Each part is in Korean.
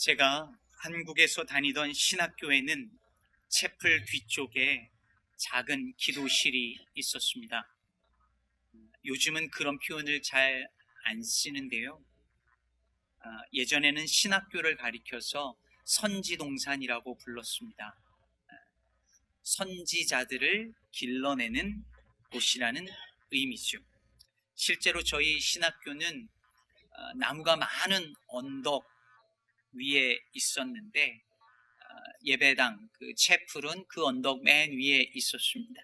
제가 한국에서 다니던 신학교에는 채플 뒤쪽에 작은 기도실이 있었습니다. 요즘은 그런 표현을 잘 안 쓰는데요. 예전에는 신학교를 가리켜서 선지동산이라고 불렀습니다. 선지자들을 길러내는 곳이라는 의미죠. 실제로 저희 신학교는 나무가 많은 언덕 위에 있었는데 예배당, 그 채플은 그 언덕 맨 위에 있었습니다.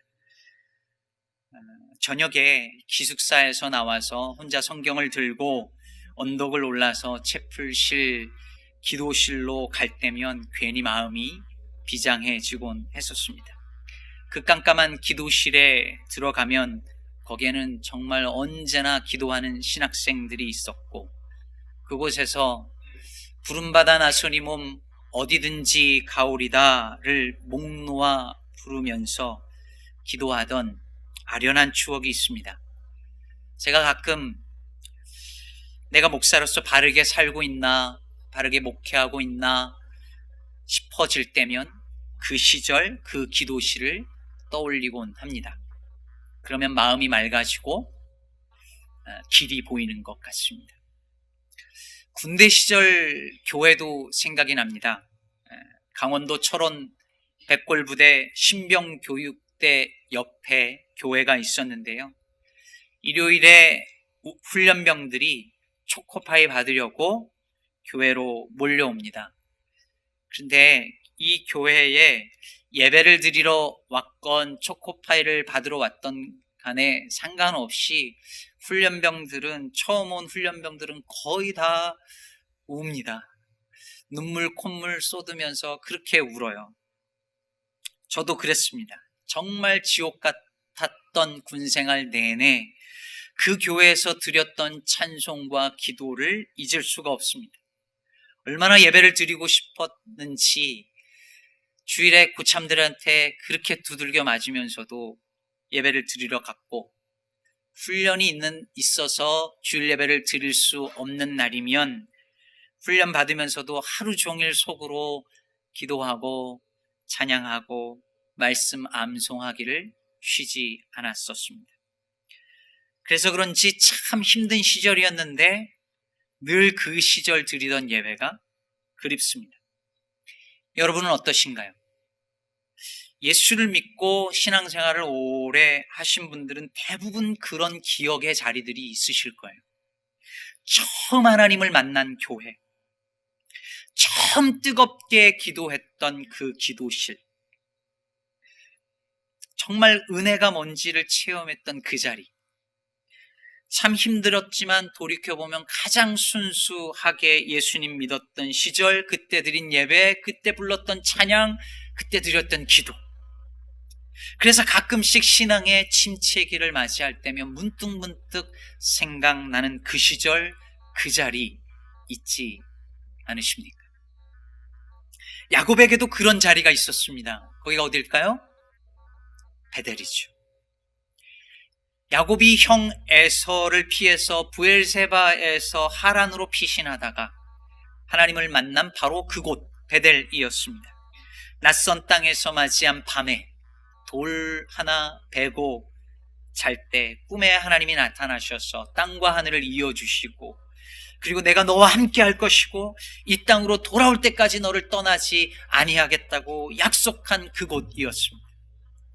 저녁에 기숙사에서 나와서 혼자 성경을 들고 언덕을 올라서 채플실, 기도실로 갈 때면 괜히 마음이 비장해지곤 했었습니다. 그 깜깜한 기도실에 들어가면 거기에는 정말 언제나 기도하는 신학생들이 있었고, 그곳에서 부름받아 나서니 몸 어디든지 가오리다를 목 놓아 부르면서 기도하던 아련한 추억이 있습니다. 제가 가끔 내가 목사로서 바르게 살고 있나, 바르게 목회하고 있나 싶어질 때면 그 시절, 그 기도실을 떠올리곤 합니다. 그러면 마음이 맑아지고 길이 보이는 것 같습니다. 군대 시절 교회도 생각이 납니다. 강원도 철원 백골부대 신병교육대 옆에 교회가 있었는데요. 일요일에 훈련병들이 초코파이 받으려고 교회로 몰려옵니다. 그런데 이 교회에 예배를 드리러 왔건 초코파이를 받으러 왔던 간에 상관없이 훈련병들은, 처음 온 훈련병들은 거의 다 웁니다. 눈물 콧물 쏟으면서 그렇게 울어요. 저도 그랬습니다. 정말 지옥 같았던 군생활 내내 그 교회에서 드렸던 찬송과 기도를 잊을 수가 없습니다. 얼마나 예배를 드리고 싶었는지 주일에 고참들한테 그렇게 두들겨 맞으면서도 예배를 드리러 갔고, 훈련이 있어서 주일 예배를 드릴 수 없는 날이면 훈련 받으면서도 하루 종일 속으로 기도하고 찬양하고 말씀 암송하기를 쉬지 않았었습니다. 그래서 그런지 참 힘든 시절이었는데 늘 그 시절 드리던 예배가 그립습니다. 여러분은 어떠신가요? 예수를 믿고 신앙생활을 오래 하신 분들은 대부분 그런 기억의 자리들이 있으실 거예요. 처음 하나님을 만난 교회, 처음 뜨겁게 기도했던 그 기도실, 정말 은혜가 뭔지를 체험했던 그 자리, 참 힘들었지만 돌이켜보면 가장 순수하게 예수님 믿었던 시절, 그때 드린 예배, 그때 불렀던 찬양, 그때 드렸던 기도. 그래서 가끔씩 신앙의 침체기를 맞이할 때면 문득문득 생각나는 그 시절, 그 자리 있지 않으십니까? 야곱에게도 그런 자리가 있었습니다. 거기가 어딜까요? 베델이죠. 야곱이 형 에서를 피해서 브엘세바에서 하란으로 피신하다가 하나님을 만난 바로 그곳 베델이었습니다. 낯선 땅에서 맞이한 밤에 돌 하나 베고 잘 때 꿈에 하나님이 나타나셔서 땅과 하늘을 이어주시고, 그리고 내가 너와 함께 할 것이고 이 땅으로 돌아올 때까지 너를 떠나지 아니하겠다고 약속한 그곳이었습니다.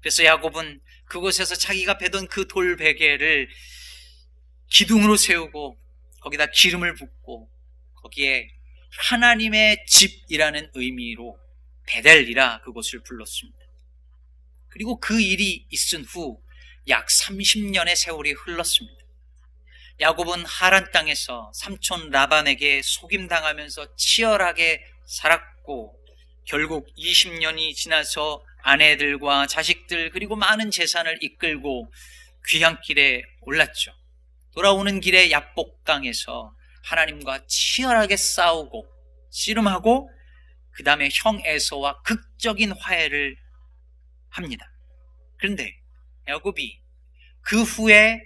그래서 야곱은 그곳에서 자기가 베던 그 돌베개를 기둥으로 세우고 거기다 기름을 붓고 거기에 하나님의 집이라는 의미로 베델이라 그곳을 불렀습니다. 그리고 그 일이 있은 후 약 30년의 세월이 흘렀습니다. 야곱은 하란 땅에서 삼촌 라반에게 속임당하면서 치열하게 살았고, 결국 20년이 지나서 아내들과 자식들 그리고 많은 재산을 이끌고 귀향길에 올랐죠. 돌아오는 길에 야복강에서 하나님과 치열하게 싸우고 씨름하고 그 다음에 형 에서와 극적인 화해를 합니다. 그런데 야곱이 그 후에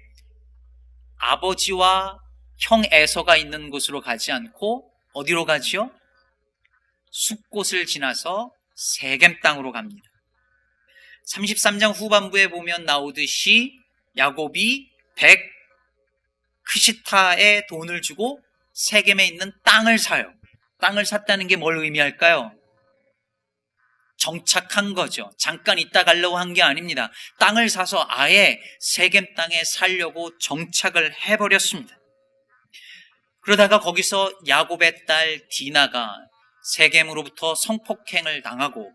아버지와 형 에서가 있는 곳으로 가지 않고 어디로 가지요? 숫곳을 지나서 세겜 땅으로 갑니다. 33장 후반부에 보면 나오듯이 야곱이 100 크시타에 돈을 주고 세겜에 있는 땅을 사요. 땅을 샀다는 게 뭘 의미할까요? 정착한 거죠. 잠깐 있다 가려고 한 게 아닙니다. 땅을 사서 아예 세겜 땅에 살려고 정착을 해버렸습니다. 그러다가 거기서 야곱의 딸 디나가 세겜으로부터 성폭행을 당하고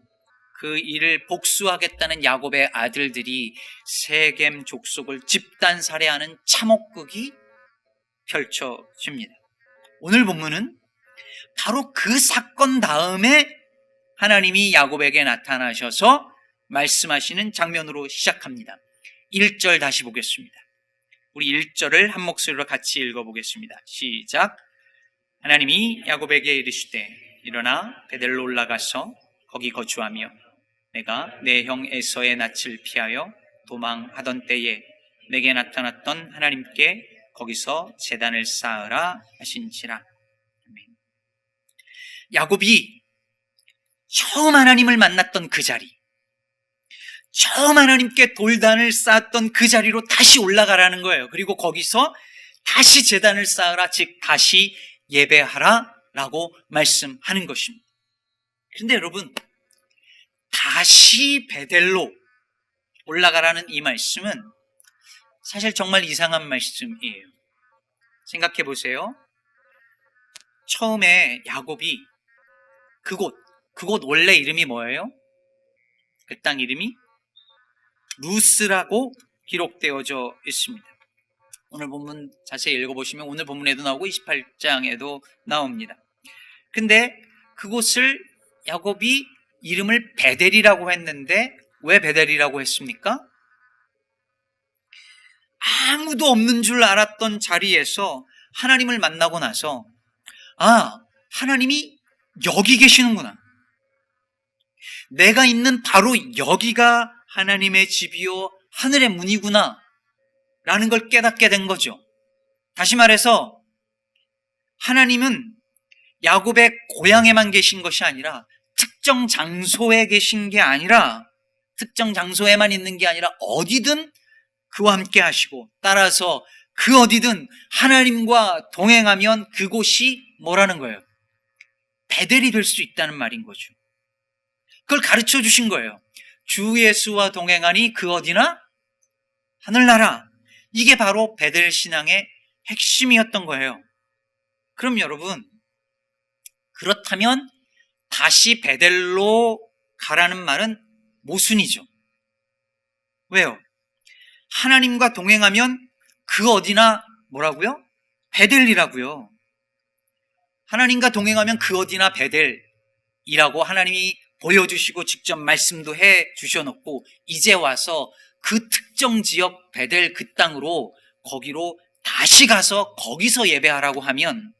그 일을 복수하겠다는 야곱의 아들들이 세겜 족속을 집단 살해하는 참혹극이 펼쳐집니다. 오늘 본문은 바로 그 사건 다음에 하나님이 야곱에게 나타나셔서 말씀하시는 장면으로 시작합니다. 1절 다시 보겠습니다. 우리 1절을 한 목소리로 같이 읽어보겠습니다. 시작. 하나님이 야곱에게 이르시되 일어나 베델로 올라가서 거기 거주하며 내가 내 형 에서의 낯을 피하여 도망하던 때에 내게 나타났던 하나님께 거기서 제단을 쌓으라 하신지라. 아멘. 야곱이 처음 하나님을 만났던 그 자리, 처음 하나님께 돌단을 쌓았던 그 자리로 다시 올라가라는 거예요. 그리고 거기서 다시 제단을 쌓으라, 즉 다시 예배하라 라고 말씀하는 것입니다. 그런데 여러분, 다시 베델로 올라가라는 이 말씀은 사실 정말 이상한 말씀이에요. 생각해 보세요. 처음에 야곱이 그곳 원래 이름이 뭐예요? 그 땅 이름이 루스라고 기록되어져 있습니다. 오늘 본문 자세히 읽어보시면 오늘 본문에도 나오고 28장에도 나옵니다. 근데 그곳을 야곱이 이름을 베델이라고 했는데 왜 베델이라고 했습니까? 아무도 없는 줄 알았던 자리에서 하나님을 만나고 나서 하나님이 여기 계시는구나. 내가 있는 바로 여기가 하나님의 집이요 하늘의 문이구나 라는 걸 깨닫게 된 거죠. 다시 말해서 하나님은 야곱의 고향에만 계신 것이 아니라 특정 장소에 계신 게 아니라 특정 장소에만 있는 게 아니라 어디든 그와 함께 하시고, 따라서 그 어디든 하나님과 동행하면 그곳이 뭐라는 거예요? 베델이 될 수 있다는 말인 거죠. 그걸 가르쳐 주신 거예요. 주 예수와 동행하니 그 어디나 하늘나라. 이게 바로 베델 신앙의 핵심이었던 거예요. 그럼 여러분, 그렇다면 다시 베델로 가라는 말은 모순이죠. 왜요? 하나님과 동행하면 그 어디나 뭐라고요? 베델이라고요. 하나님과 동행하면 그 어디나 베델이라고 하나님이 보여주시고 직접 말씀도 해 주셔놓고 이제 와서 그 특정 지역 베델 그 땅으로 거기로 다시 가서 거기서 예배하라고 하면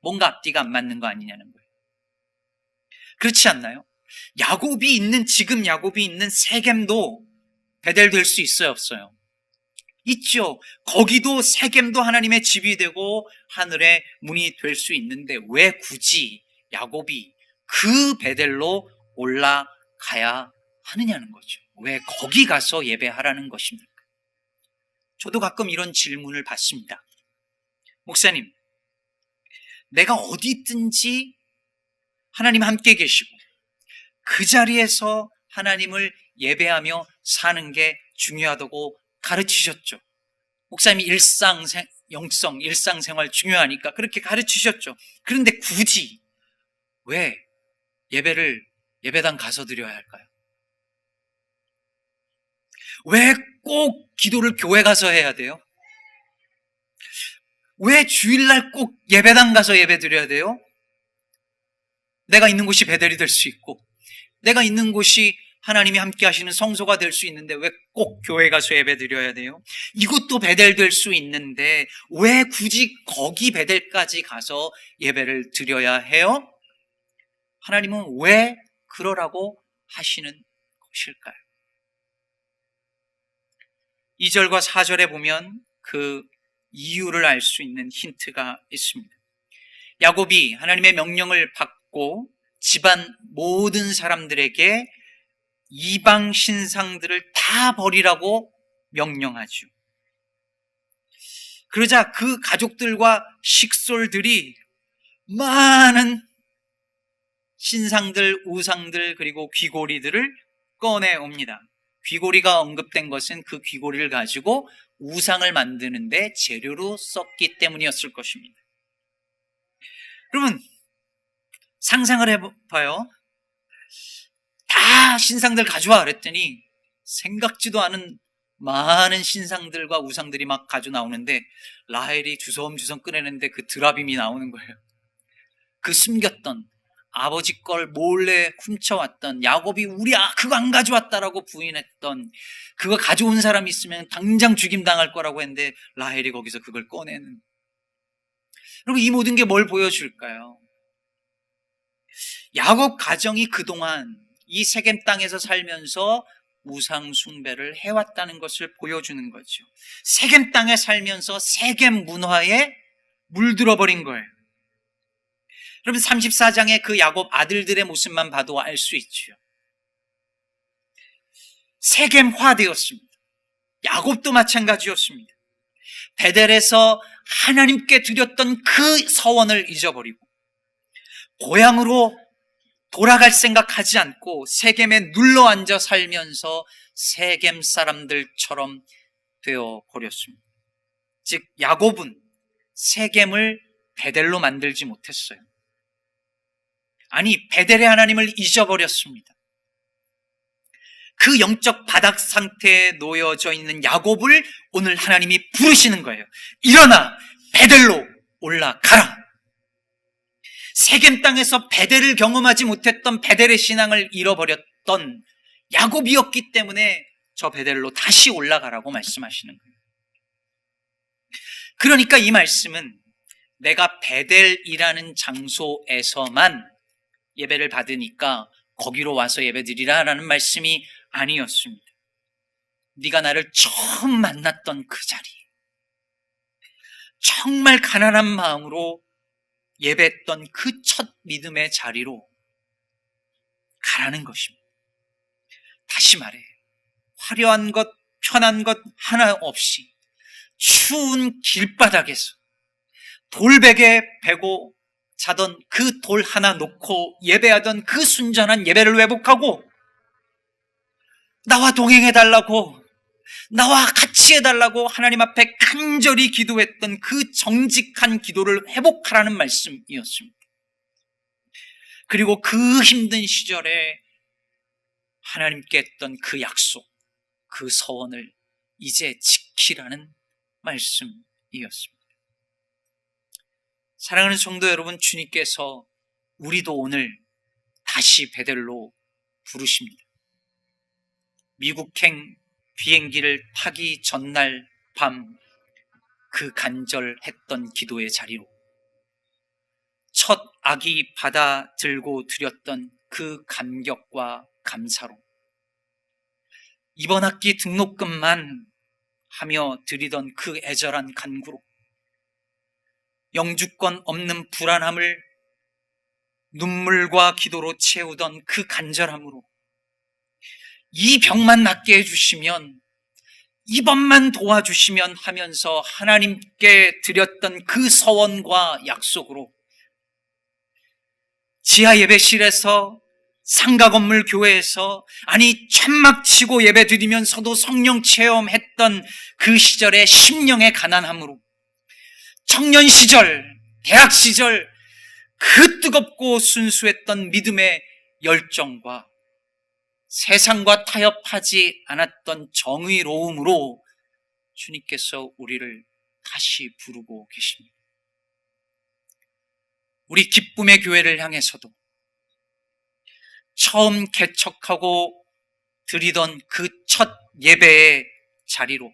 뭔가 앞뒤가 안 맞는 거 아니냐는 거예요. 그렇지 않나요? 지금 야곱이 있는 세겜도 베델 될 수 있어요, 없어요? 있죠. 거기도 세겜도 하나님의 집이 되고 하늘의 문이 될 수 있는데 왜 굳이 야곱이 그 베델로 올라가야 하느냐는 거죠. 왜 거기 가서 예배하라는 것입니까? 저도 가끔 이런 질문을 받습니다. 목사님, 내가 어디 있든지 하나님 함께 계시고 그 자리에서 하나님을 예배하며 사는 게 중요하다고 가르치셨죠. 목사님이 일상생활 중요하니까 그렇게 가르치셨죠. 그런데 굳이 왜 예배를 예배당 가서 드려야 할까요? 왜 꼭 기도를 교회 가서 해야 돼요? 왜 주일날 꼭 예배당 가서 예배 드려야 돼요? 내가 있는 곳이 베델이 될 수 있고 내가 있는 곳이 하나님이 함께 하시는 성소가 될 수 있는데 왜 꼭 교회 가서 예배 드려야 돼요? 이곳도 베델 될 수 있는데 왜 굳이 거기 베델까지 가서 예배를 드려야 해요? 하나님은 왜 그러라고 하시는 것일까요? 2절과 4절에 보면 그 이유를 알 수 있는 힌트가 있습니다. 야곱이 하나님의 명령을 받고 집안 모든 사람들에게 이방 신상들을 다 버리라고 명령하죠. 그러자 그 가족들과 식솔들이 많은 신상들, 우상들, 그리고 귀고리들을 꺼내옵니다. 귀고리가 언급된 것은 그 귀고리를 가지고 우상을 만드는데 재료로 썼기 때문이었을 것입니다. 여러분, 상상을 해봐요. 다 신상들 가져와 그랬더니 생각지도 않은 많은 신상들과 우상들이 막 가져 나오는데 라헬이 주섬주섬 꺼내는데 그 드라빔이 나오는 거예요. 그 숨겼던 아버지 걸 몰래 훔쳐왔던, 야곱이 그거 안 가져왔다라고 부인했던, 그거 가져온 사람이 있으면 당장 죽임당할 거라고 했는데 라헬이 거기서 그걸 꺼내는. 여러분, 이 모든 게 뭘 보여줄까요? 야곱 가정이 그동안 이 세겜 땅에서 살면서 우상 숭배를 해왔다는 것을 보여주는 거죠. 세겜 땅에 살면서 세겜 문화에 물들어 버린 거예요. 여러분, 34장의 그 야곱 아들들의 모습만 봐도 알 수 있죠. 세겜화되었습니다. 야곱도 마찬가지였습니다. 베델에서 하나님께 드렸던 그 서원을 잊어버리고 고향으로 돌아갈 생각하지 않고 세겜에 눌러앉아 살면서 세겜 사람들처럼 되어버렸습니다. 즉, 야곱은 세겜을 베델로 만들지 못했어요. 아니, 베델의 하나님을 잊어버렸습니다. 그 영적 바닥 상태에 놓여져 있는 야곱을 오늘 하나님이 부르시는 거예요. 일어나, 베델로 올라가라. 세겜 땅에서 베델을 경험하지 못했던 베델의 신앙을 잃어버렸던 야곱이었기 때문에 저 베델로 다시 올라가라고 말씀하시는 거예요. 그러니까 이 말씀은 내가 베델이라는 장소에서만 예배를 받으니까 거기로 와서 예배드리라라는 말씀이 아니었습니다. 네가 나를 처음 만났던 그 자리, 정말 가난한 마음으로 예배했던 그 첫 믿음의 자리로 가라는 것입니다. 다시 말해, 화려한 것, 편한 것 하나 없이 추운 길바닥에서 돌베개 베고 자던 그 돌 하나 놓고 예배하던 그 순전한 예배를 회복하고, 나와 동행해달라고, 나와 같이 해달라고 하나님 앞에 간절히 기도했던 그 정직한 기도를 회복하라는 말씀이었습니다. 그리고 그 힘든 시절에 하나님께 했던 그 약속, 그 서원을 이제 지키라는 말씀이었습니다. 사랑하는 성도 여러분, 주님께서 우리도 오늘 다시 베델로 부르십니다. 미국행 비행기를 타기 전날 밤 그 간절했던 기도의 자리로, 첫 아기 받아 들고 드렸던 그 감격과 감사로, 이번 학기 등록금만 하며 드리던 그 애절한 간구로, 영주권 없는 불안함을 눈물과 기도로 채우던 그 간절함으로, 이 병만 낫게 해주시면, 이번만 도와주시면 하면서 하나님께 드렸던 그 서원과 약속으로 지하 예배실에서, 상가 건물 교회에서, 아니 천막 치고 예배 드리면서도 성령 체험했던 그 시절의 심령의 가난함으로, 청년 시절, 대학 시절 그 뜨겁고 순수했던 믿음의 열정과 세상과 타협하지 않았던 정의로움으로 주님께서 우리를 다시 부르고 계십니다. 우리 기쁨의 교회를 향해서도 처음 개척하고 드리던 그 첫 예배의 자리로,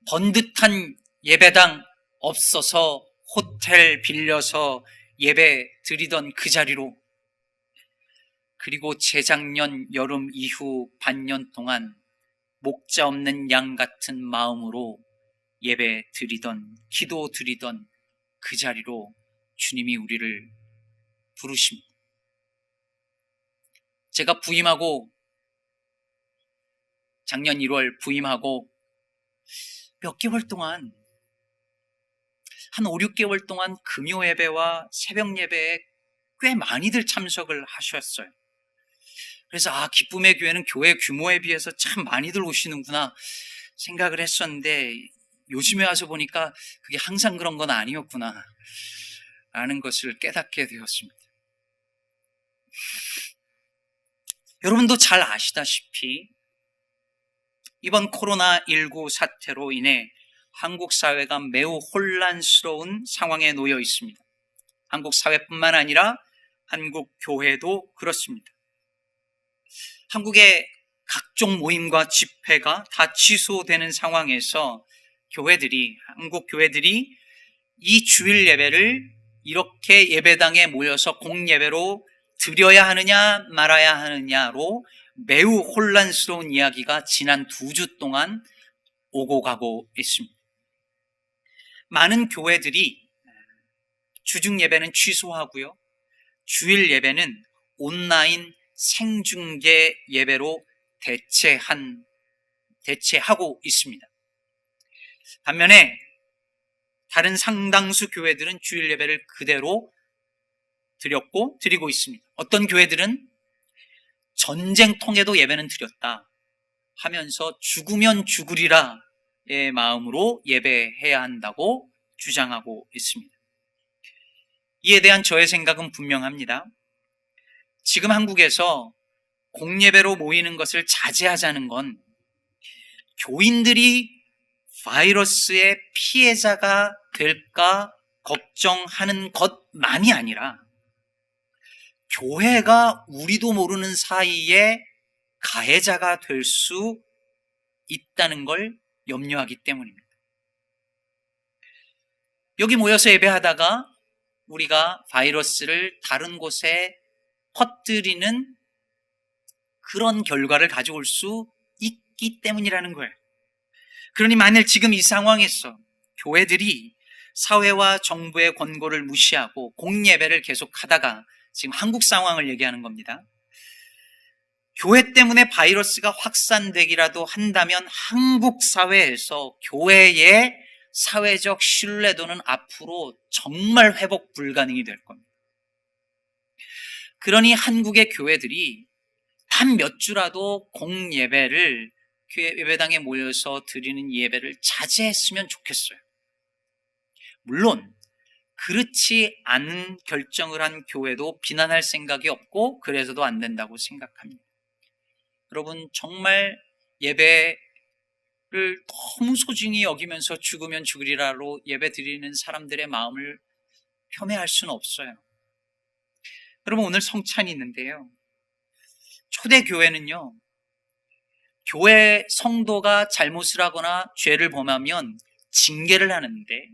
번듯한 예배당 없어서 호텔 빌려서 예배 드리던 그 자리로, 그리고 재작년 여름 이후 반년 동안 목자 없는 양 같은 마음으로 예배 드리던, 기도 드리던 그 자리로 주님이 우리를 부르십니다. 제가 작년 1월 부임하고 몇 개월 동안, 한 5, 6개월 동안 금요 예배와 새벽 예배에 꽤 많이들 참석을 하셨어요. 그래서 기쁨의 교회는 교회 규모에 비해서 참 많이들 오시는구나 생각을 했었는데, 요즘에 와서 보니까 그게 항상 그런 건 아니었구나 라는 것을 깨닫게 되었습니다. 여러분도 잘 아시다시피 이번 코로나19 사태로 인해 한국 사회가 매우 혼란스러운 상황에 놓여 있습니다. 한국 사회뿐만 아니라 한국 교회도 그렇습니다. 한국의 각종 모임과 집회가 다 취소되는 상황에서 한국 교회들이 이 주일 예배를 이렇게 예배당에 모여서 공예배로 드려야 하느냐 말아야 하느냐로 매우 혼란스러운 이야기가 지난 2주 동안 오고 가고 있습니다. 많은 교회들이 주중 예배는 취소하고요, 주일 예배는 온라인 생중계 예배로 대체하고 있습니다. 반면에 다른 상당수 교회들은 주일 예배를 그대로 드리고 있습니다. 어떤 교회들은 전쟁통에도 예배는 드렸다 하면서 죽으면 죽으리라의 마음으로 예배해야 한다고 주장하고 있습니다. 이에 대한 저의 생각은 분명합니다. 지금 한국에서 공예배로 모이는 것을 자제하자는 건 교인들이 바이러스의 피해자가 될까 걱정하는 것만이 아니라 교회가 우리도 모르는 사이에 가해자가 될 수 있다는 걸 염려하기 때문입니다. 여기 모여서 예배하다가 우리가 바이러스를 다른 곳에 퍼뜨리는 그런 결과를 가져올 수 있기 때문이라는 거예요. 그러니 만일 지금 이 상황에서 교회들이 사회와 정부의 권고를 무시하고 공예배를 계속하다가, 지금 한국 상황을 얘기하는 겁니다, 교회 때문에 바이러스가 확산되기라도 한다면 한국 사회에서 교회의 사회적 신뢰도는 앞으로 정말 회복 불가능이 될 겁니다. 그러니 한국의 교회들이 단 몇 주라도 공예배를 교회 예배당에 모여서 드리는 예배를 자제했으면 좋겠어요. 물론 그렇지 않은 결정을 한 교회도 비난할 생각이 없고 그래서도 안 된다고 생각합니다. 여러분, 정말 예배를 너무 소중히 여기면서 죽으면 죽으리라로 예배 드리는 사람들의 마음을 폄훼할 수는 없어요. 여러분, 오늘 성찬이 있는데요, 초대교회는요, 교회 성도가 잘못을 하거나 죄를 범하면 징계를 하는데,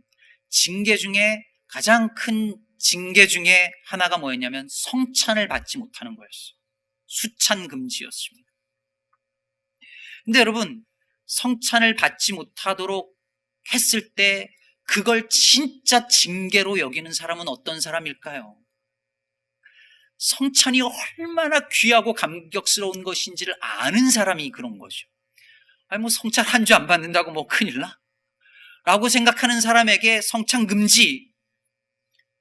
징계 중에 가장 큰 징계 중에 하나가 뭐였냐면 성찬을 받지 못하는 거였어요. 수찬 금지였습니다. 근데 여러분, 성찬을 받지 못하도록 했을 때 그걸 진짜 징계로 여기는 사람은 어떤 사람일까요? 성찬이 얼마나 귀하고 감격스러운 것인지를 아는 사람이 그런 거죠. 성찬 한 주 안 받는다고 큰일 나? 라고 생각하는 사람에게 성찬 금지,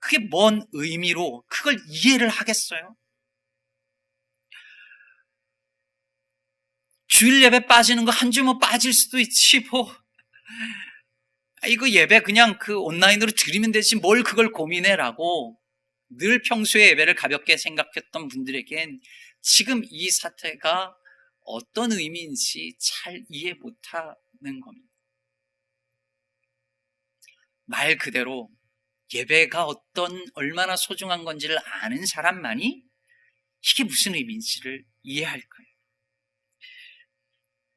그게 뭔 의미로 그걸 이해를 하겠어요? 주일 예배 빠지는 거 한 주 빠질 수도 있지 이거 예배 그냥 온라인으로 드리면 되지 뭘 그걸 고민해라고 늘 평소에 예배를 가볍게 생각했던 분들에겐 지금 이 사태가 어떤 의미인지 잘 이해 못하는 겁니다. 말 그대로 예배가 얼마나 소중한 건지를 아는 사람만이 이게 무슨 의미인지를 이해할 거예요.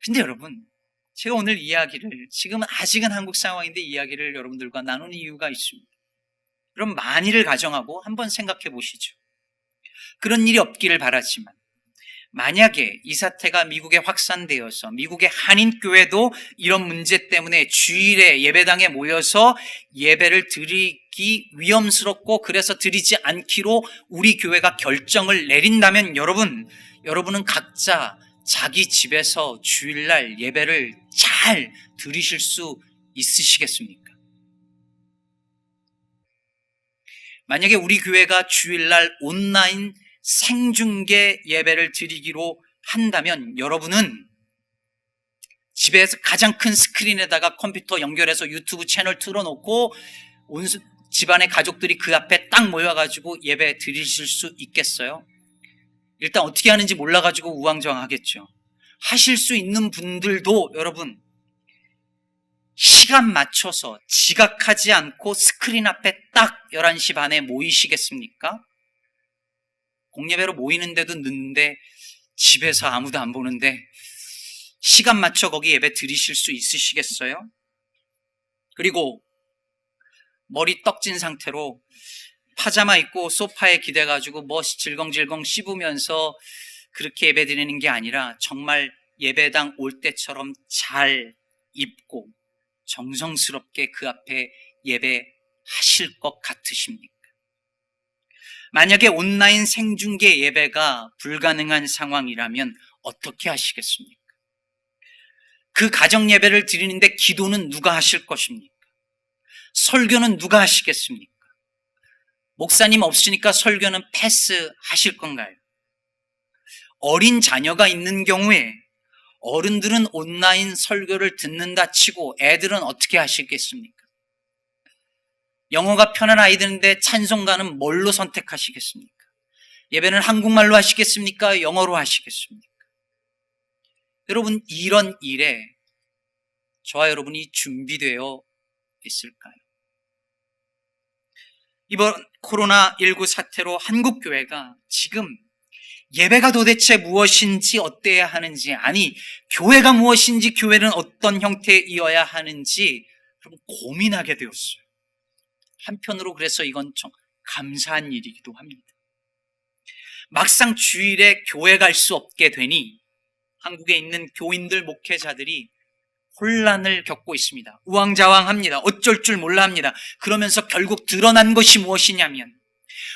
근데 여러분, 제가 오늘 이야기를, 지금 아직은 한국 상황인데 이야기를 여러분들과 나누는 이유가 있습니다. 그럼 만일을 가정하고 한번 생각해 보시죠. 그런 일이 없기를 바라지만 만약에 이 사태가 미국에 확산되어서 미국의 한인교회도 이런 문제 때문에 주일에 예배당에 모여서 예배를 드리기 위험스럽고 그래서 드리지 않기로 우리 교회가 결정을 내린다면 여러분은 각자 자기 집에서 주일날 예배를 잘 드리실 수 있으시겠습니까? 만약에 우리 교회가 주일날 온라인 생중계 예배를 드리기로 한다면 여러분은 집에서 가장 큰 스크린에다가 컴퓨터 연결해서 유튜브 채널 틀어놓고 온 집안의 가족들이 그 앞에 딱 모여가지고 예배 드리실 수 있겠어요? 일단 어떻게 하는지 몰라가지고 우왕좌왕하겠죠. 하실 수 있는 분들도 여러분 시간 맞춰서 지각하지 않고 스크린 앞에 딱 11시 반에 모이시겠습니까? 공예배로 모이는데도 늦는데 집에서 아무도 안 보는데 시간 맞춰 거기 예배 드리실 수 있으시겠어요? 그리고 머리 떡진 상태로 파자마 입고 소파에 기대가지고 뭐 질겅질겅 씹으면서 그렇게 예배 드리는 게 아니라 정말 예배당 올 때처럼 잘 입고 정성스럽게 그 앞에 예배하실 것 같으십니까? 만약에 온라인 생중계 예배가 불가능한 상황이라면 어떻게 하시겠습니까? 그 가정 예배를 드리는데 기도는 누가 하실 것입니까? 설교는 누가 하시겠습니까? 목사님 없으니까 설교는 패스하실 건가요? 어린 자녀가 있는 경우에 어른들은 온라인 설교를 듣는다 치고 애들은 어떻게 하시겠습니까? 영어가 편한 아이들인데 찬송가는 뭘로 선택하시겠습니까? 예배는 한국말로 하시겠습니까? 영어로 하시겠습니까? 여러분, 이런 일에 저와 여러분이 준비되어 있을까요? 이번 코로나19 사태로 한국교회가 지금 예배가 도대체 무엇인지 어때야 하는지, 아니 교회가 무엇인지 교회는 어떤 형태이어야 하는지 고민하게 되었어요. 한편으로 그래서 이건 좀 감사한 일이기도 합니다. 막상 주일에 교회 갈 수 없게 되니 한국에 있는 교인들, 목회자들이 혼란을 겪고 있습니다. 우왕좌왕합니다. 어쩔 줄 몰라 합니다. 그러면서 결국 드러난 것이 무엇이냐면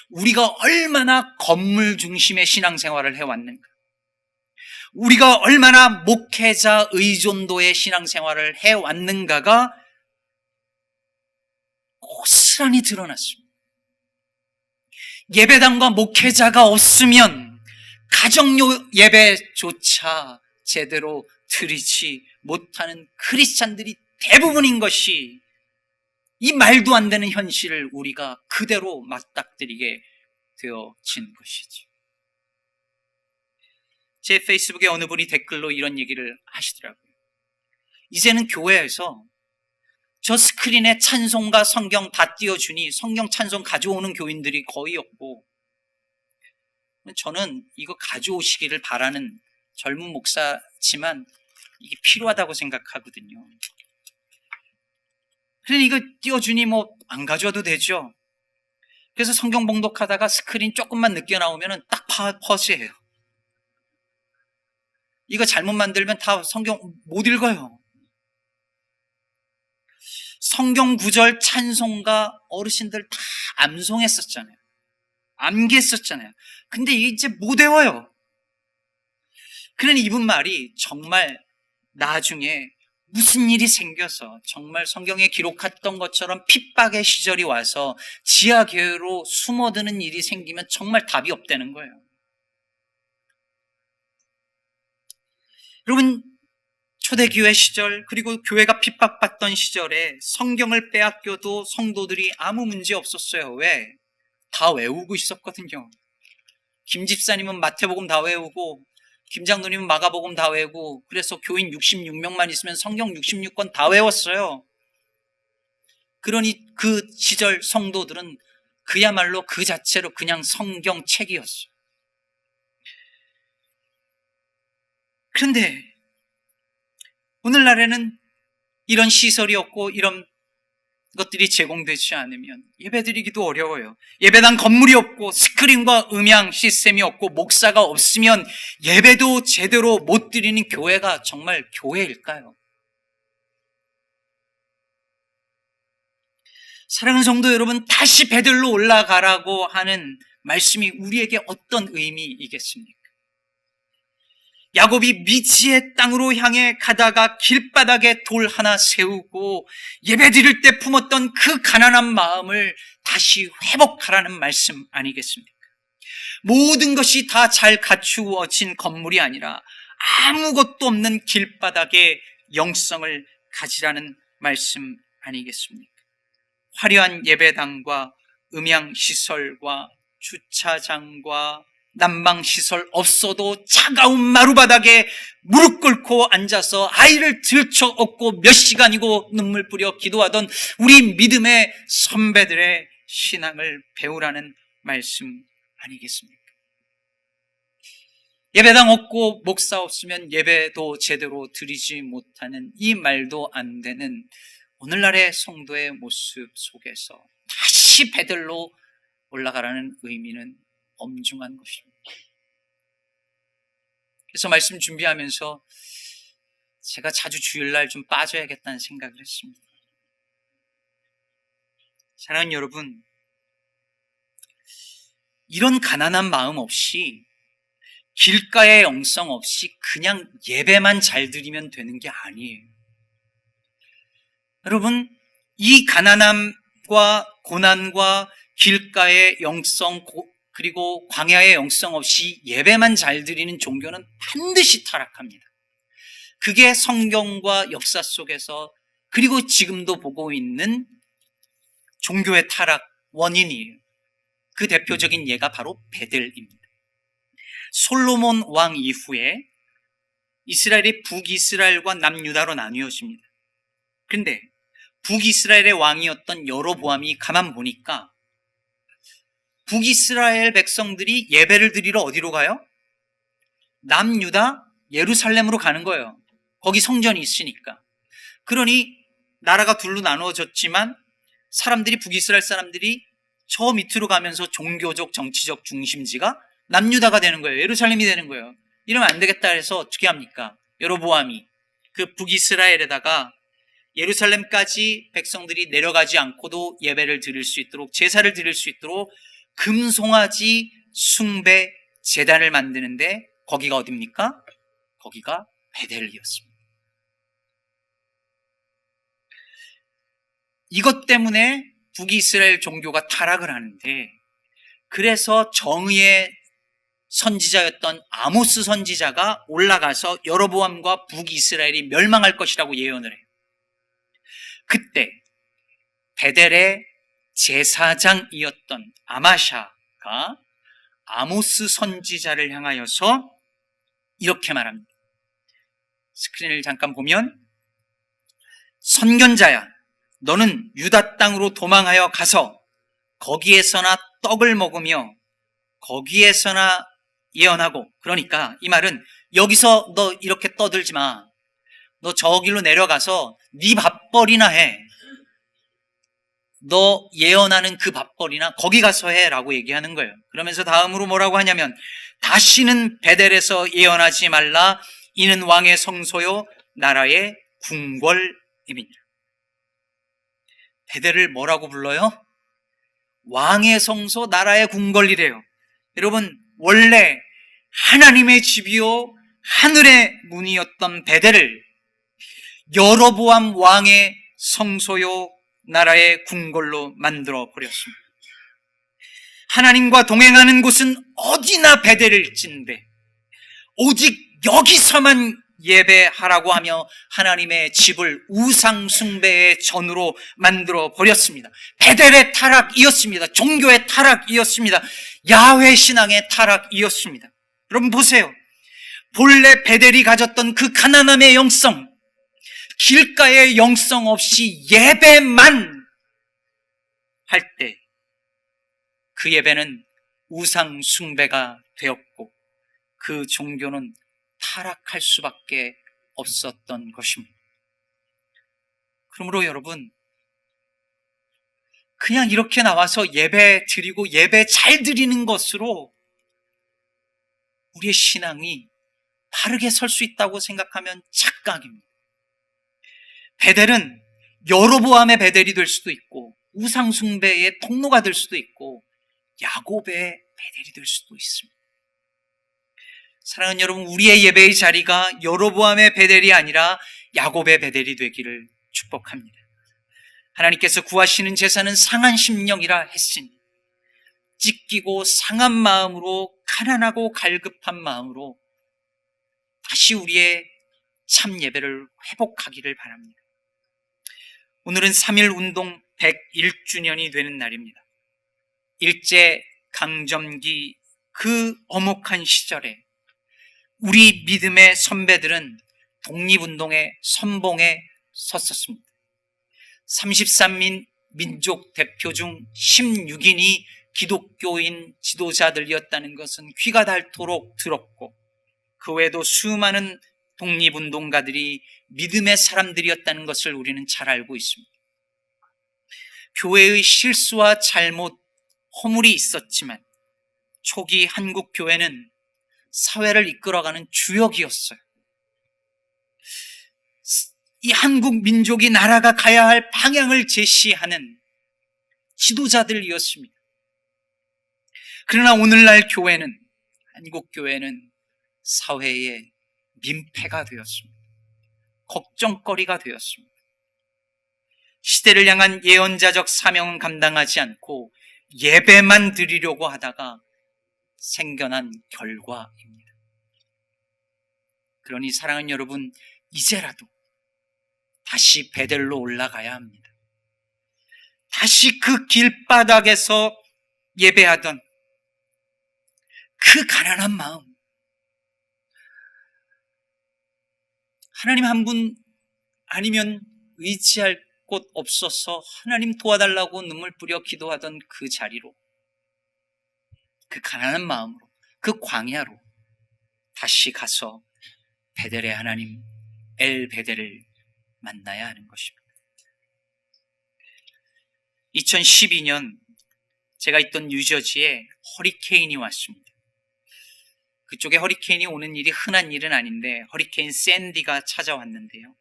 우리가 얼마나 건물 중심의 신앙생활을 해왔는가, 우리가 얼마나 목회자 의존도의 신앙생활을 해왔는가가 고스란히 드러났습니다. 예배당과 목회자가 없으면 가정 예배조차 제대로 드리지 못하는 크리스찬들이 대부분인 것이 이 말도 안 되는 현실을 우리가 그대로 맞닥뜨리게 되어진 것이죠. 제 페이스북에 어느 분이 댓글로 이런 얘기를 하시더라고요. 이제는 교회에서 저 스크린에 찬송과 성경 다 띄워주니 성경 찬송 가져오는 교인들이 거의 없고, 저는 이거 가져오시기를 바라는 젊은 목사지만 이게 필요하다고 생각하거든요. 그러니 이거 띄워주니 뭐 안 가져와도 되죠. 그래서 성경 봉독하다가 스크린 조금만 늦게 나오면 딱 퍼즈예요. 이거 잘못 만들면 다 성경 못 읽어요. 성경 구절 찬송가 어르신들 다 암송했었잖아요. 암기했었잖아요. 근데 이제 못 외워요. 그러니 이분 말이 정말 나중에 무슨 일이 생겨서 정말 성경에 기록했던 것처럼 핍박의 시절이 와서 지하교회로 숨어드는 일이 생기면 정말 답이 없다는 거예요. 여러분, 초대교회 시절 그리고 교회가 핍박받던 시절에 성경을 빼앗겨도 성도들이 아무 문제 없었어요. 왜? 다 외우고 있었거든요. 김 집사님은 마태복음 다 외우고 김 장로님은 마가복음 다 외우고, 그래서 교인 66명만 있으면 성경 66권 다 외웠어요. 그러니 그 시절 성도들은 그야말로 그 자체로 그냥 성경책이었어요. 그런데 오늘날에는 이런 시설이 없고 이런 것들이 제공되지 않으면 예배드리기도 어려워요. 예배당 건물이 없고 스크린과 음향 시스템이 없고 목사가 없으면 예배도 제대로 못 드리는 교회가 정말 교회일까요? 사랑하는 성도 여러분, 다시 베들로 올라가라고 하는 말씀이 우리에게 어떤 의미이겠습니까? 야곱이 미지의 땅으로 향해 가다가 길바닥에 돌 하나 세우고 예배드릴 때 품었던 그 가난한 마음을 다시 회복하라는 말씀 아니겠습니까? 모든 것이 다 잘 갖추어진 건물이 아니라 아무것도 없는 길바닥에 영성을 가지라는 말씀 아니겠습니까? 화려한 예배당과 음향시설과 주차장과 난방시설 없어도 차가운 마루바닥에 무릎 꿇고 앉아서 아이를 들쳐업고 몇 시간이고 눈물 뿌려 기도하던 우리 믿음의 선배들의 신앙을 배우라는 말씀 아니겠습니까? 예배당 없고 목사 없으면 예배도 제대로 드리지 못하는 이 말도 안 되는 오늘날의 성도의 모습 속에서 다시 베들로 올라가라는 의미는 엄중한 것입니다. 그래서 말씀 준비하면서 제가 자주 주일날 좀 빠져야겠다는 생각을 했습니다. 사랑하는 여러분, 이런 가난한 마음 없이 길가의 영성 없이 그냥 예배만 잘 드리면 되는 게 아니에요. 여러분, 이 가난함과 고난과 길가의 영성 그리고 광야의 영성 없이 예배만 잘 드리는 종교는 반드시 타락합니다. 그게 성경과 역사 속에서 그리고 지금도 보고 있는 종교의 타락 원인이에요. 그 대표적인 예가 바로 베델입니다. 솔로몬 왕 이후에 이스라엘이 북이스라엘과 남유다로 나뉘어집니다. 그런데 북이스라엘의 왕이었던 여로보암이 가만 보니까 북이스라엘 백성들이 예배를 드리러 어디로 가요? 남유다 예루살렘으로 가는 거예요. 거기 성전이 있으니까. 그러니 나라가 둘로 나누어졌지만 사람들이 북이스라엘 사람들이 저 밑으로 가면서 종교적 정치적 중심지가 남유다가 되는 거예요. 예루살렘이 되는 거예요. 이러면 안 되겠다 해서 어떻게 합니까? 여로보암이 그 북이스라엘에다가 예루살렘까지 백성들이 내려가지 않고도 예배를 드릴 수 있도록 제사를 드릴 수 있도록 금송아지 숭배 제단을 만드는데 거기가 어디입니까? 거기가 베델이었습니다. 이것 때문에 북이스라엘 종교가 타락을 하는데 그래서 정의의 선지자였던 아모스 선지자가 올라가서 여로보암과 북이스라엘이 멸망할 것이라고 예언을 해요. 그때 베델의 제사장이었던 아마샤가 아모스 선지자를 향하여서 이렇게 말합니다. 스크린을 잠깐 보면 선견자야, 너는 유다 땅으로 도망하여 가서 거기에서나 떡을 먹으며 거기에서나 예언하고, 그러니까 이 말은 여기서 너 이렇게 떠들지 마. 너 저 길로 내려가서 네 밥벌이나 해. 너 예언하는 그 밥벌이나 거기 가서 해라고 얘기하는 거예요. 그러면서 다음으로 뭐라고 하냐면 다시는 베델에서 예언하지 말라. 이는 왕의 성소요 나라의 궁궐임이니라. 베델을 뭐라고 불러요? 왕의 성소 나라의 궁궐이래요. 여러분, 원래 하나님의 집이요 하늘의 문이었던 베델을 여로보암 왕의 성소요 나라의 궁궐로 만들어 버렸습니다. 하나님과 동행하는 곳은 어디나 베델일진데 오직 여기서만 예배하라고 하며 하나님의 집을 우상 숭배의 전으로 만들어 버렸습니다. 베델의 타락이었습니다. 종교의 타락이었습니다. 야훼 신앙의 타락이었습니다. 여러분 보세요. 본래 베델이 가졌던 그 가난함의 영성, 길가의 영성 없이 예배만 할 때 그 예배는 우상 숭배가 되었고 그 종교는 타락할 수밖에 없었던 것입니다. 그러므로 여러분, 그냥 이렇게 나와서 예배 드리고 예배 잘 드리는 것으로 우리의 신앙이 바르게 설 수 있다고 생각하면 착각입니다. 베델은 여로보암의 베델이 될 수도 있고 우상숭배의 통로가 될 수도 있고 야곱의 베델이 될 수도 있습니다. 사랑하는 여러분, 우리의 예배의 자리가 여로보암의 베델이 아니라 야곱의 베델이 되기를 축복합니다. 하나님께서 구하시는 제사는 상한 심령이라 했으니 찢기고 상한 마음으로, 가난하고 갈급한 마음으로 다시 우리의 참 예배를 회복하기를 바랍니다. 오늘은 3.1 운동 101주년이 되는 날입니다. 일제 강점기 그 엄혹한 시절에 우리 믿음의 선배들은 독립운동의 선봉에 섰었습니다. 33민 민족 대표 중 16인이 기독교인 지도자들이었다는 것은 귀가 닳도록 들었고, 그 외에도 수많은 독립운동가들이 믿음의 사람들이었다는 것을 우리는 잘 알고 있습니다. 교회의 실수와 잘못, 허물이 있었지만 초기 한국 교회는 사회를 이끌어가는 주역이었어요. 이 한국 민족이 나라가 가야 할 방향을 제시하는 지도자들이었습니다. 그러나 오늘날 교회는, 한국 교회는 사회의 민폐가 되었습니다. 걱정거리가 되었습니다. 시대를 향한 예언자적 사명은 감당하지 않고 예배만 드리려고 하다가 생겨난 결과입니다. 그러니 사랑하는 여러분, 이제라도 다시 베델로 올라가야 합니다. 다시 그 길바닥에서 예배하던 그 가난한 마음, 하나님 한 분 아니면 의지할 곳 없어서 하나님 도와달라고 눈물 뿌려 기도하던 그 자리로, 그 가난한 마음으로, 그 광야로 다시 가서 베델의 하나님 엘 베델을 만나야 하는 것입니다. 2012년 제가 있던 뉴저지에 허리케인이 왔습니다. 그쪽에 허리케인이 오는 일이 흔한 일은 아닌데 허리케인 샌디가 찾아왔는데요.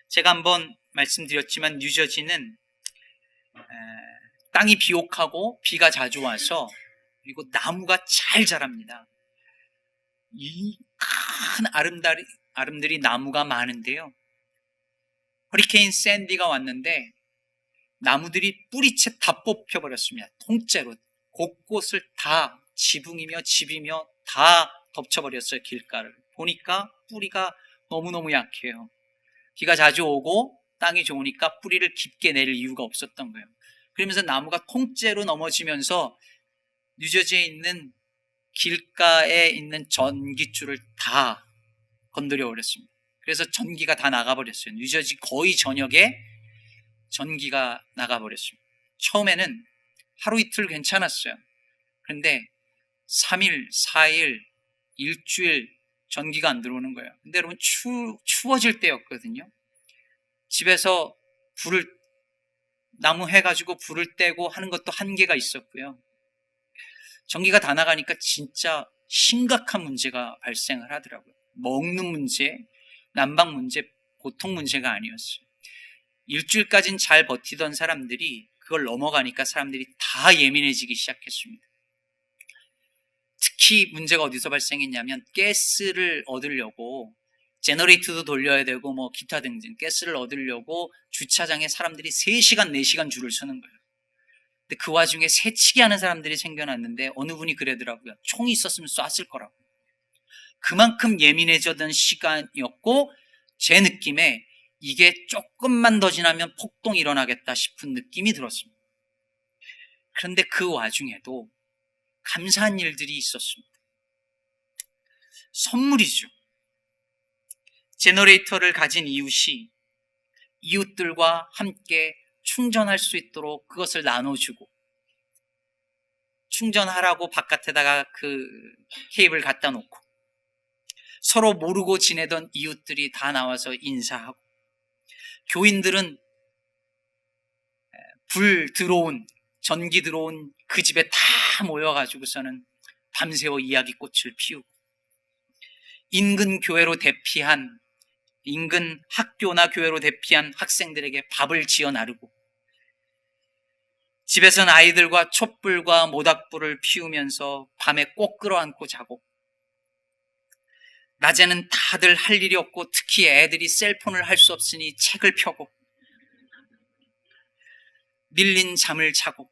제가 한번 말씀드렸지만 뉴저지는 땅이 비옥하고 비가 자주 와서, 그리고 나무가 잘 자랍니다. 이 큰 아름드리 나무가 많은데요. 허리케인 샌디가 왔는데 나무들이 뿌리채 다 뽑혀버렸습니다. 통째로 곳곳을 다 지붕이며 집이며 다 덮쳐버렸어요. 길가를 보니까 뿌리가 너무너무 약해요. 비가 자주 오고 땅이 좋으니까 뿌리를 깊게 내릴 이유가 없었던 거예요. 그러면서 나무가 통째로 넘어지면서 뉴저지에 있는 길가에 있는 전기줄을 다 건드려 버렸습니다. 그래서 전기가 다 나가버렸어요. 뉴저지 거의 저녁에 전기가 나가버렸습니다. 처음에는 하루 이틀 괜찮았어요. 그런데 3일, 4일, 일주일 전기가 안 들어오는 거예요. 근데 여러분 추워질 때였거든요. 집에서 나무 해가지고 불을 떼고 하는 것도 한계가 있었고요. 전기가 다 나가니까 진짜 심각한 문제가 발생을 하더라고요. 먹는 문제, 난방 문제, 보통 문제가 아니었어요. 일주일까지는 잘 버티던 사람들이 그걸 넘어가니까 사람들이 다 예민해지기 시작했습니다. 특히 문제가 어디서 발생했냐면 가스를 얻으려고 제너레이터도 돌려야 되고 뭐 기타 등등 가스를 얻으려고 주차장에 사람들이 3시간, 4시간 줄을 서는 거예요. 근데 그 와중에 새치기 하는 사람들이 생겨났는데 어느 분이 그러더라고요. 총이 있었으면 쐈을 거라고. 그만큼 예민해졌던 시간이었고, 제 느낌에 이게 조금만 더 지나면 폭동이 일어나겠다 싶은 느낌이 들었습니다. 그런데 그 와중에도 감사한 일들이 있었습니다. 선물이죠. 제너레이터를 가진 이웃이 이웃들과 함께 충전할 수 있도록 그것을 나눠주고, 충전하라고 바깥에다가 그 케이블 갖다 놓고, 서로 모르고 지내던 이웃들이 다 나와서 인사하고, 교인들은 불 들어온, 전기 들어온 그 집에 다 모여가지고서는 밤새워 이야기꽃을 피우고, 인근 교회로 대피한, 인근 학교나 교회로 대피한 학생들에게 밥을 지어 나르고, 집에선 아이들과 촛불과 모닥불을 피우면서 밤에 꼭 끌어안고 자고, 낮에는 다들 할 일이 없고 특히 애들이 셀폰을 할 수 없으니 책을 펴고 밀린 잠을 자고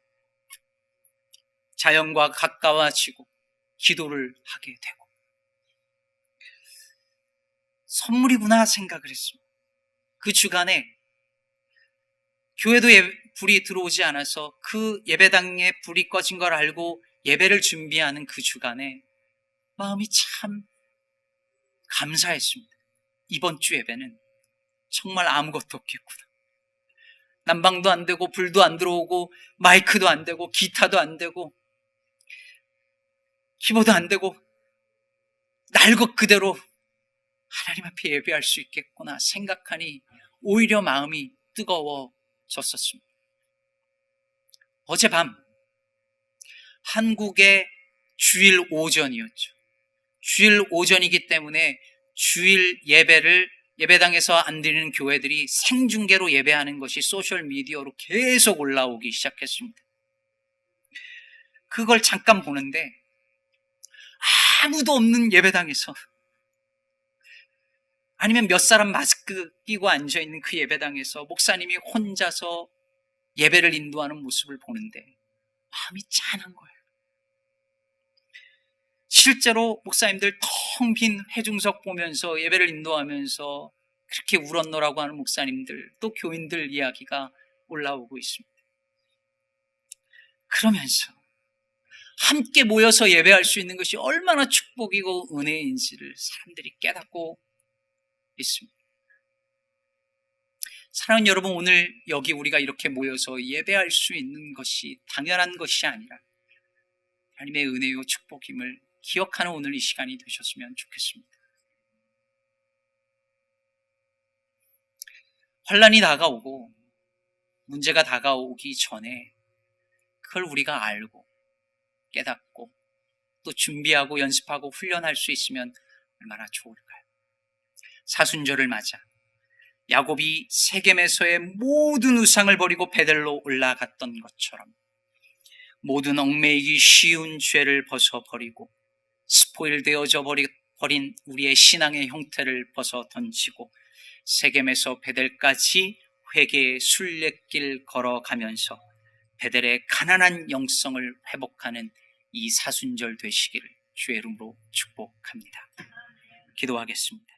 자연과 가까워지고 기도를 하게 되고, 선물이구나 생각을 했습니다. 그 주간에 교회도 불이 들어오지 않아서 그 예배당에 불이 꺼진 걸 알고 예배를 준비하는 그 주간에 마음이 참 감사했습니다. 이번 주 예배는 정말 아무것도 없겠구나. 난방도 안 되고 불도 안 들어오고 마이크도 안 되고 기타도 안 되고 키보드 안 되고 날 것 그대로 하나님 앞에 예배할 수 있겠구나 생각하니 오히려 마음이 뜨거워졌었습니다. 어젯밤 한국의 주일 오전이었죠. 주일 오전이기 때문에 주일 예배를 예배당에서 안 드리는 교회들이 생중계로 예배하는 것이 소셜미디어로 계속 올라오기 시작했습니다. 그걸 잠깐 보는데 아무도 없는 예배당에서, 아니면 몇 사람 마스크 끼고 앉아있는 그 예배당에서 목사님이 혼자서 예배를 인도하는 모습을 보는데 마음이 짠한 거예요. 실제로 목사님들 텅 빈 회중석 보면서 예배를 인도하면서 그렇게 울었노라고 하는 목사님들, 또 교인들 이야기가 올라오고 있습니다. 그러면서 함께 모여서 예배할 수 있는 것이 얼마나 축복이고 은혜인지를 사람들이 깨닫고 있습니다. 사랑하는 여러분, 오늘 여기 우리가 이렇게 모여서 예배할 수 있는 것이 당연한 것이 아니라 하나님의 은혜요 축복임을 기억하는 오늘 이 시간이 되셨으면 좋겠습니다. 환난이 다가오고 문제가 다가오기 전에 그걸 우리가 알고 깨닫고 또 준비하고 연습하고 훈련할 수 있으면 얼마나 좋을까요? 사순절을 맞아 야곱이 세겜에서의 모든 우상을 버리고 베델로 올라갔던 것처럼 모든 얽매이기 쉬운 죄를 벗어버리고 스포일되어져 버린 우리의 신앙의 형태를 벗어 던지고 세겜에서 베델까지 회개의 순례길 걸어가면서 베델의 가난한 영성을 회복하는 이 사순절 되시기를 주의 이름으로 축복합니다. 기도하겠습니다.